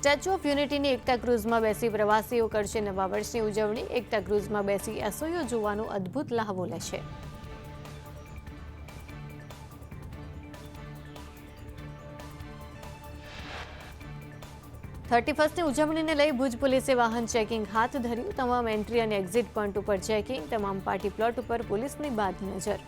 Statue of યુનિટીની એકતા ક્રુઝમાં બેસી પ્રવાસીઓ કરશે નવા વર્ષની ઉજવણી। એકતા ક્રુઝમાં બેસી એસઓયુ જોવાનો અદ્ભુત લહાવો લેશે। થર્ટી ફર્સ્ટની ઉજવણીને લઈ ભુજ પોલીસે વાહન ચેકિંગ હાથ ધર્યું। તમામ એન્ટ્રી અને એક્ઝિટ પોઈન્ટ ઉપર ચેકિંગ, તમામ પાર્ટી પ્લોટ ઉપર પોલીસની બાદ નજર।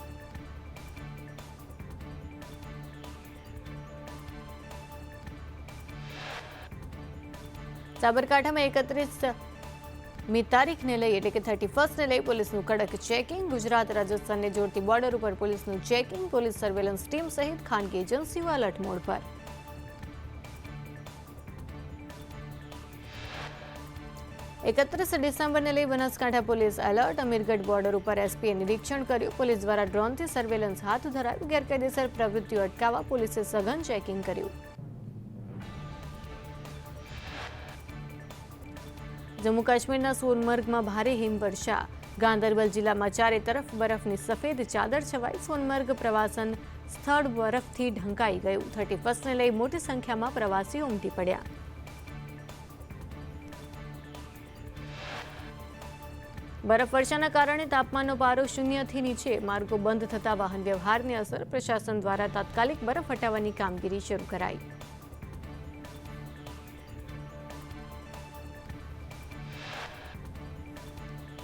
સાબરકાંઠામાં 31મી તારીખને લઈ એટલે કે 31સ્ટને લઈ પોલીસનું કડક ચેકિંગ। ગુજરાત રાજસ્થાનને જોડતી બોર્ડર ઉપર પોલીસનું ચેકિંગ। પોલીસ સર્વેલન્સ ટીમ સહિત ખાનગી એજન્સીઓ એલર્ટ મોડ પર। 31 ડિસેમ્બરને લઈ Banaskantha police alert. Amirgadh border ઉપર એસપીએ નિરીક્ષણ કર્યું। પોલીસ દ્વારા ડ્રોનથી સર્વેલન્સ હાથ ધરાયું। ગેરકાયદેસર પ્રવૃત્તિઓ અટકાવવા પોલીસે સઘન ચેકિંગ કર્યું। જમ્મુ કાશ્મીરના સોનમર્ગમાં ભારે હિમવર્ષા। ગાંદરબલ જિલ્લામાં ચારે તરફ બરફની સફેદ ચાદર છવાઈ। સોનમર્ગ પ્રવાસન સ્થળ બરફથી ઢંકાઈ ગયું। 31સ્ટને લઈ મોટી સંખ્યામાં પ્રવાસીઓ ઉમટી પડ્યા। બરફવર્ષાના કારણે તાપમાનનો પારો શૂન્યથી નીચે। માર્ગો બંધ થતા વાહન વ્યવહારની અસર। પ્રશાસન દ્વારા તાત્કાલિક બરફ હટાવવાની કામગીરી શરૂ કરાઈ।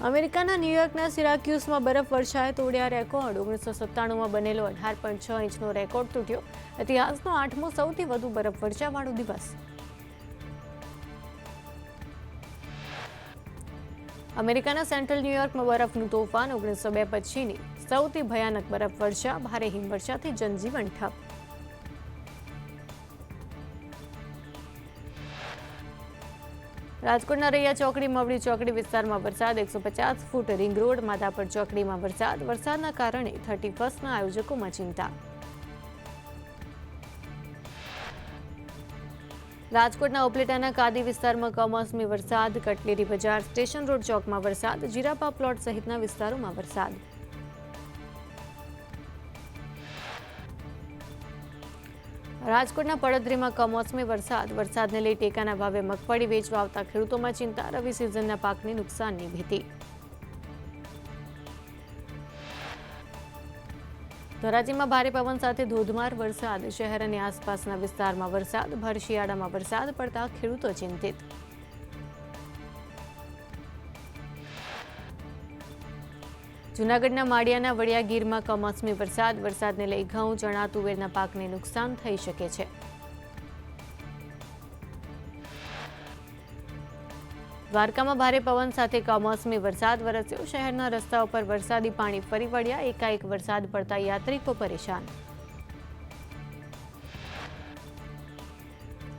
અમેરિકાના ન્યૂયોર્કના સિરાક્યુસમાં બરફવર્ષાએ તોડ્યા રેકોર્ડ। 1997માં બનેલો 18.6 ઇંચનો રેકોર્ડ તૂટ્યો। ઇતિહાસનો 8મો સૌથી વધુ બરફવર્ષાવાળો દિવસ। અમેરિકાના સેન્ટ્રલ ન્યૂયોર્કમાં બરફનું તોફાન। 1902 પછીની સૌથી ભયાનક બરફવર્ષા। ભારે હિમવર્ષાથી જનજીવન ઠપ। રાજકોટના રૈયા ચોકડી મવડી ચોકડી વિસ્તારમાં વરસાદ। 150 ફૂટ રિંગ રોડ માધાપર ચોકડીમાં વરસાદ। વરસાદના કારણે 31સ્ટના આયોજકોમાં ચિંતા। રાજકોટના ઉપલેટાના કાદી વિસ્તારમાં કમોસમી વરસાદ। કટલેરી બજાર, સ્ટેશન રોડ ચોકમાં વરસાદ। જીરાપા પ્લોટ સહિતના વિસ્તારોમાં વરસાદ। રાજકોટના પડદરીમાં કમોસમી વરસાદ। વરસાદને લઈ ટેકાના ભાવે મગફળી વેચવા આવતા ખેડૂતોમાં ચિંતા। રવિ સિઝનના પાકની નુકસાનની ભીતિ। ધોરાજીમાં ભારે પવન સાથે ધોધમાર વરસાદ। શહેર અને આસપાસના વિસ્તારમાં વરસાદ। ભર શિયાળામાં વરસાદ પડતા ખેડૂતો ચિંતિત। જૂનાગઢના માળિયાના વડિયાગીરમાં કમોસમી વરસાદ। વરસાદને લઈ ઘઉં, ચણા, તુવેરના પાકને નુકસાન થઈ શકે છે। દ્વારકામાં ભારે પવન સાથે કમોસમી વરસાદ વરસ્યો। શહેરના રસ્તાઓ પર વરસાદી પાણી ફરી વળ્યા। એકાએક વરસાદ પડતા યાત્રિકો પરેશાન।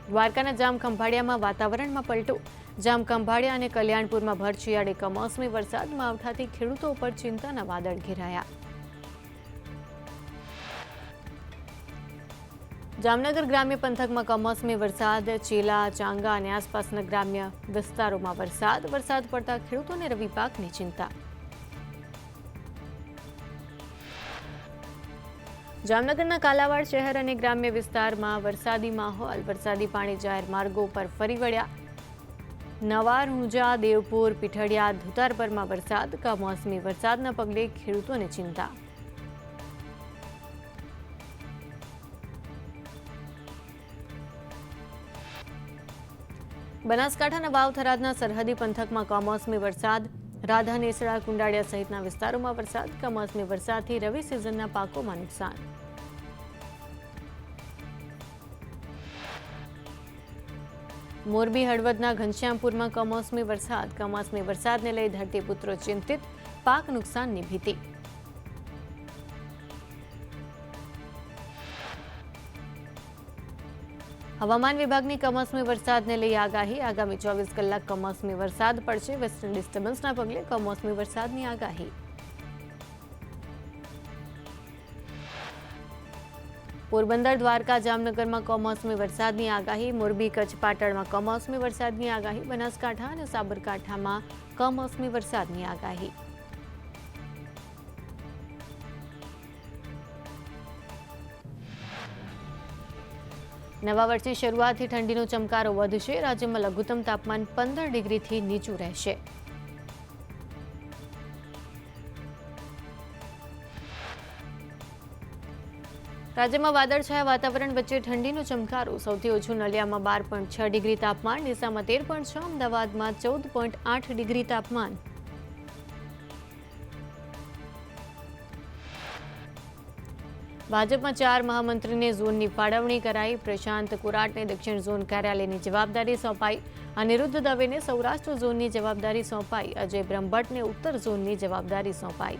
દ્વારકાના જામખંભાળિયામાં વાતાવરણમાં પલટો। જામખંભાળિયા અને કલ્યાણપુરમાં ભર શિયાળે કમોસમી વરસાદ। માવઠાથી ખેડૂતો ઉપર ચિંતાના વાદળ ઘેરાયા। જામનગર ગ્રામ્ય પંથકમાં કમોસમી વરસાદ। ચેલા, ચાંગા અને આસપાસના ગ્રામ્ય વિસ્તારોમાં વરસાદ। વરસાદ પડતા ખેડૂતોને રવિ પાકની ચિંતા। જામનગરના કાલાવાડ શહેર અને ગ્રામ્ય વિસ્તારમાં વરસાદી માહોલ। વરસાદી પાણી જાહેર માર્ગો પર ફરી વળ્યા। નવા રૂંજા, દેવપુર, પીઠડિયા, ધુતારપરમાં વરસાદ। કમોસમી વરસાદના પગલે ખેડૂતોને ચિંતા। બનાસકાંઠાના વાવ થરાદના સરહદી પંથકમાં કમોસમી વરસાદ। રાધા, નેસડા, કુંડાળિયા સહિતના વિસ્તારોમાં વરસાદ। કમોસમી વરસાદથી રવિ સિઝનના પાકોમાં નુકસાન। મોરબી હળવદના ઘનશ્યામપુરમાં કમોસમી વરસાદ। કમોસમી વરસાદને લઈ ધરતીપુત્રો ચિંતિત। પાક નુકસાનની ભીતિ। હવામાન વિભાગની કમોસમી વરસાદને લઈ આગાહી। આગામી 24 કલાક કમોસમી વરસાદ પડશે। વેસ્ટર્ન ડિસ્ટર્બન્સના પગલે કમોસમી વરસાદની આગાહી। પોરબંદર, દ્વારકા, જામનગરમાં કમોસમી વરસાદની આગાહી। મોરબી, કચ્છ, પાટણમાં કમોસમી વરસાદની આગાહી। બનાસકાંઠા અને સાબરકાંઠામાં કમોસમી વરસાદની આગાહી। નવા વર્ષની શરૂઆતથી ઠંડીનો ચમકારો વધશે. રાજ્યમાં લઘુત્તમ તાપમાન 15 ડિગ્રીથી નીચું રહેશે. રાજ્યમાં વાદળછાયા વાતાવરણ વચ્ચે ઠંડીનો ચમકારો. સૌથી ઓછું નલિયામાં 12.6 ડિગ્રી તાપમાન, ડીસામાં 13.6, અમદાવાદમાં 14.8 ડિગ્રી તાપમાન. ભાજપમાં 4 મહામંત્રીને ઝોનની ફાળવણી કરાઈ. પ્રશાંત કુરાટને દક્ષિણ ઝોન કાર્યાલયની જવાબદારી સોંપાઈ. અનિરુદ્ધ દવેને સૌરાષ્ટ્ર ઝોનની જવાબદારી સોંપાઈ. અજય બ્રહ્મભટ્ટને ઉત્તર ઝોનની જવાબદારી સોંપાઈ.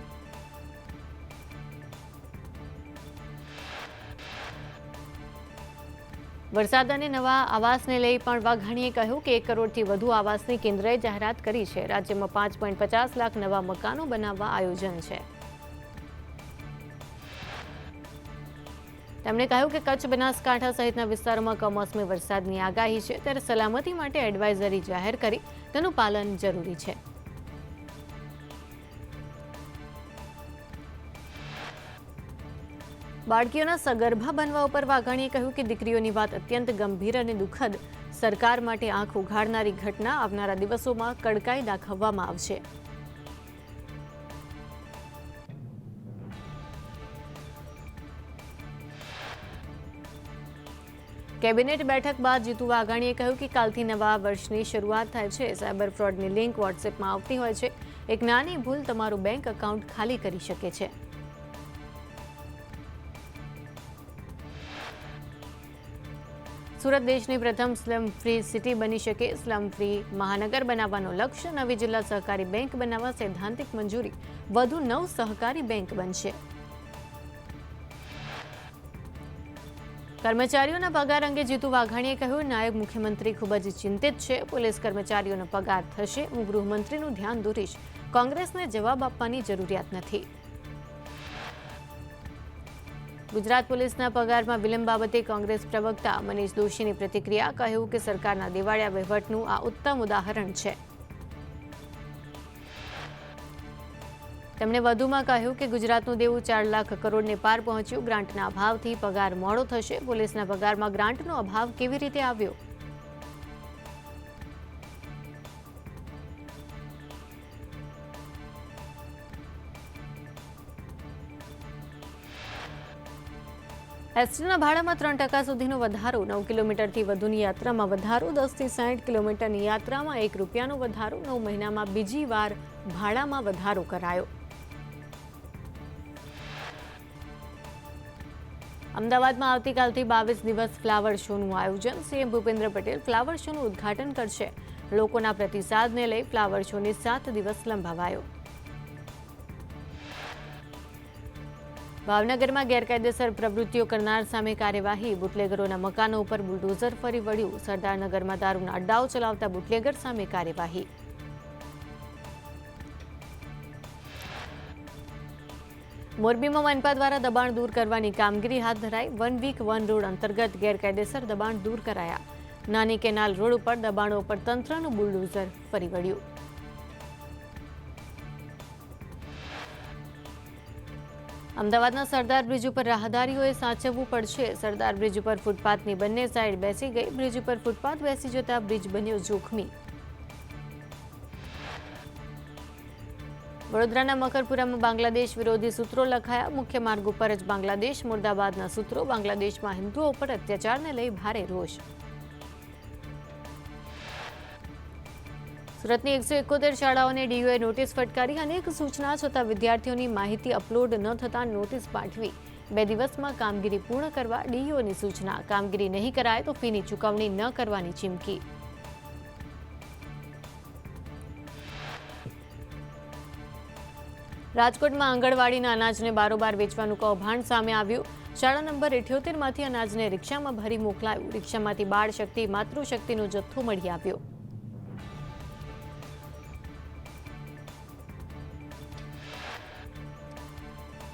વરસાદ અને નવા આવાસને લઈ પણ વાઘાણીએ કહ્યું કે 1 કરોડથી વધુ આવાસની કેન્દ્રએ જાહેરાત કરી છે. રાજ્યમાં 5.50 લાખ નવા મકાનો બનાવવા આયોજન છે. તેમણે કહ્યું કે કચ્છ, બનાસકાંઠા સહિતના વિસ્તારોમાં કમોસમી વરસાદની આગાહી છે, ત્યારે સલામતી માટે એડવાઇઝરી જાહેર કરી તેનું પાલન જરૂરી છે. બાળકીઓના સગર્ભા બનવા ઉપર વાઘાણીએ કહ્યું કે દીકરીઓની વાત અત્યંત ગંભીર અને દુઃખદ. સરકાર માટે આંખ ઉઘાડનારી ઘટના આવનારા દિવસોમાં કડકાઈ દાખવવામાં આવશે. કેબિનેટ બેઠક બાદ જીતુ વાઘાણીએ કહ્યું કે કાલથી નવા વર્ષની શરૂઆત થાય છે. સાયબર ફ્રોડની લિંક વોટ્સએપમાં આવતી હોય છે. એક નાની ભૂલ તમારું બેંક એકાઉન્ટ ખાલી કરી શકે છે. સુરત દેશની પ્રથમ સ્લમ ફ્રી સિટી બની શકે. સ્લમ ફ્રી મહાનગર બનાવવાનો લક્ષ્ય. નવી જિલ્લા સહકારી બેંક બનાવવા સૈદ્ધાંતિક મંજૂરી. વધુ 9 સહકારી બેંક બનશે. કર્મચારીઓના પગાર અંગે જીતુ વાઘાણીએ કહ્યું, નાયબ મુખ્યમંત્રી ખૂબ જ ચિંતિત છે. પોલીસ કર્મચારીઓનો પગાર થશે. હું ગૃહમંત્રીનું ધ્યાન દોરીશ. કોંગ્રેસને જવાબ આપવાની જરૂરિયાત નથી. ગુજરાત પોલીસના પગારમાં વિલંબ બાબતે કોંગ્રેસ પ્રવક્તા મનીષ દોશીની પ્રતિક્રિયા. કહ્યું કે સરકારના દિવાળિયા વહીવટનું આ ઉત્તમ ઉદાહરણ છે. તેમણે વધુમાં કહ્યું કે ગુજરાતનું દેવું 4 લાખ કરોડને પાર પહોંચ્યું. ગ્રાન્ટના અભાવથી પગાર મોડો થશે. પોલીસના પગારમાં ગ્રાન્ટનો અભાવ કેવી રીતે આવ્યો? એસટીના ભાડામાં 3% સુધીનો વધારો. 9 કિલોમીટરથી વધુની યાત્રામાં વધારો. 10 થી 60 કિલોમીટરની યાત્રામાં ₹1નો વધારો. 9 મહિનામાં બીજી વાર ભાડામાં વધારો કરાયો. અમદાવાદમાં આવતીકાલથી 22 દિવસ ફ્લાવર શોનું આયોજન. સીએમ ભૂપેન્દ્ર પટેલ ફ્લાવર શોનું ઉદ્ઘાટન કરશે. લોકોના પ્રતિસાદને લઈ ફ્લાવર શોને 7 દિવસ લંબાવાયો. ભાવનગરમાં ગેરકાયદેસર પ્રવૃત્તિઓ કરનાર સામે કાર્યવાહી. બુટલેગરોના મકાનો ઉપર બુલડોઝર ફરી વળ્યું. સરદારનગરમાં દારૂના અડ્ડાઓ ચલાવતા બુટલેગર સામે કાર્યવાહી. મોરબીમાં મનપા દ્વારા દબાણ દૂર કરવાની કામગીરી હાથ ધરાઈ. 1 વીક 1 રોડ અંતર્ગત ગેરકાયદેસર દબાણ દૂર કરાયા. નાની કેનાલ રોડ ઉપર દબાણો પર તંત્રનું બુલડોઝર ફરી વળ્યું. અમદાવાદના સરદાર બ્રિજ ઉપર રાહદારીઓએ સાચવવું પડશે. સરદાર બ્રિજ ઉપર ફૂટપાથની બંને સાઈડ બેસી ગઈ. બ્રિજ ઉપર ફૂટપાથ બેસી જતા બ્રિજ બન્યો જોખમી. વડોદરાના મકરપુરામાં બાંગ્લાદેશ વિરોધી સૂત્રો લખાયા. મુખ્ય માર્ગ ઉપર જ બાંગ્લાદેશ મુર્દાબાદના સૂત્રો. બાંગ્લાદેશમાં હિન્દુઓ પર અત્યાચારને લઈ ભારે રોષ. સુરતની 171 શાળાઓને ડીઓએ નોટિસ ફટકારી. અનેક સૂચના છતાં વિદ્યાર્થીઓની માહિતી અપલોડ ન થતાં નોટિસ પાઠવી. 2 દિવસમાં કામગીરી પૂર્ણ કરવા ડીઓની સૂચના. કામગીરી નહીં કરાય તો ફીની ચૂકવણી ન કરવાની ચીમકી. રાજકોટમાં આંગણવાડીના અનાજને બારોબાર વેચવાનું કૌભાંડ સામે આવ્યું. શાળા નંબર 78માંથી અનાજને રિક્ષામાં ભરી મોકલાયું. રિક્ષામાંથી બાળ શક્તિ, માતૃશક્તિનો જથ્થો મળી આવ્યો.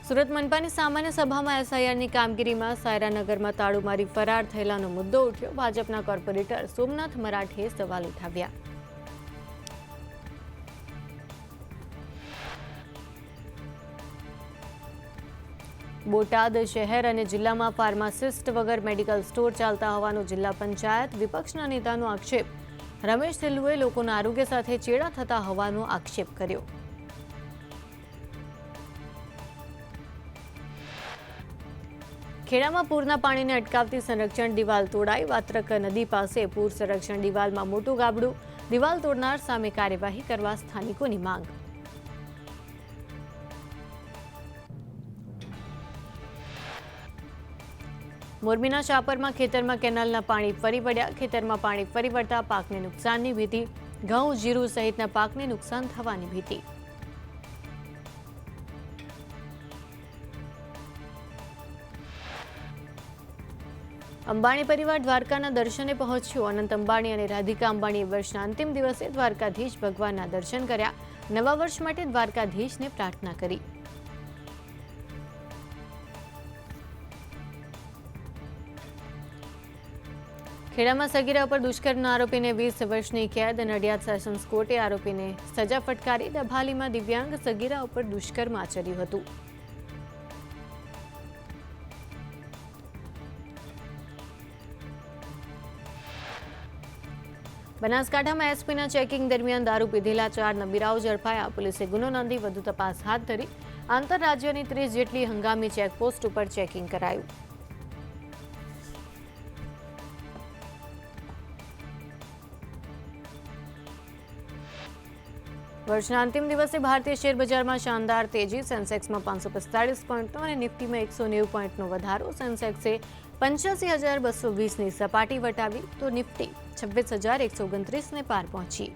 સુરત મનપાની સામાન્ય સભામાં એસઆઈઆરની કામગીરીમાં સાયરાનગરમાં તાળું મારી ફરાર થયેલાનો મુદ્દો ઉઠ્યો. ભાજપના કોર્પોરેટર સોમનાથ મરાઠેએ સવાલ ઉઠાવ્યા. બોટાદ શહેર અને જિલ્લામાં ફાર્માસિસ્ટ વગર મેડિકલ સ્ટોર ચાલતા હોવાનો જિલ્લા પંચાયત વિપક્ષના નેતાનો આક્ષેપ. રમેશ ધિલ્લુએ લોકોના આરોગ્ય સાથે ચેડા થતા હોવાનો આક્ષેપ કર્યો. ખેડામાં પૂરના પાણીને અટકાવતી સંરક્ષણ દિવાલ તોડાઈ. વાત્રક નદી પાસે પૂર સંરક્ષણ દિવાલમાં મોટું ગાબડું. દિવાલ તોડનાર સામે કાર્યવાહી કરવા સ્થાનિકોની માંગ. મોરબીના શાપરમાં ખેતરમાં કેનાલના પાણી ફરી વળ્યા. ખેતરમાં પાણી ફરી વળતા પાકને નુકસાનની ભીતિ. ઘઉં, જીરું સહિતના પાકને નુકસાન થવાની ભીતિ. અંબાણી પરિવાર દ્વારકાના દર્શને પહોંચ્યો. અનંત અંબાણી અને રાધિકા અંબાણીએ વર્ષના અંતિમ દિવસે દ્વારકાધીશ ભગવાનના દર્શન કર્યા. નવા વર્ષ માટે દ્વારકાધીશને પ્રાર્થના કરી. ખેડામાં સગીરા પર દુષ્કર્મના આરોપીને 20 વર્ષની કેદ. નડિયાદ સેશન્સ કોર્ટે આરોપીને સજા ફટકારી. ડભાલીમાં દિવ્યાંગ સગીરા ઉપર દુષ્કર્મ આચર્યું હતું. બનાસકાંઠામાં એસપીના ચેકિંગ દરમિયાન દારૂ પીધેલા 4 નબીરાઓ ઝડપાયા. પોલીસે ગુનો નોંધી વધુ તપાસ હાથ ધરી. આંતરરાજ્યની 30 જેટલી હંગામી ચેકપોસ્ટ ઉપર ચેકિંગ કરાયું. વર્ષના અંતિમ દિવસે ભારતીય શેર બજારમાં શાનદાર તેજી. સેન્સેક્સમાં 545 પોઈન્ટનો અને નિફ્ટીમાં 190 પોઈન્ટનો વધારો. સેન્સેક્સે 85,220ની સપાટી વટાવી તો નિફ્ટી 26,129ને પાર પહોંચી.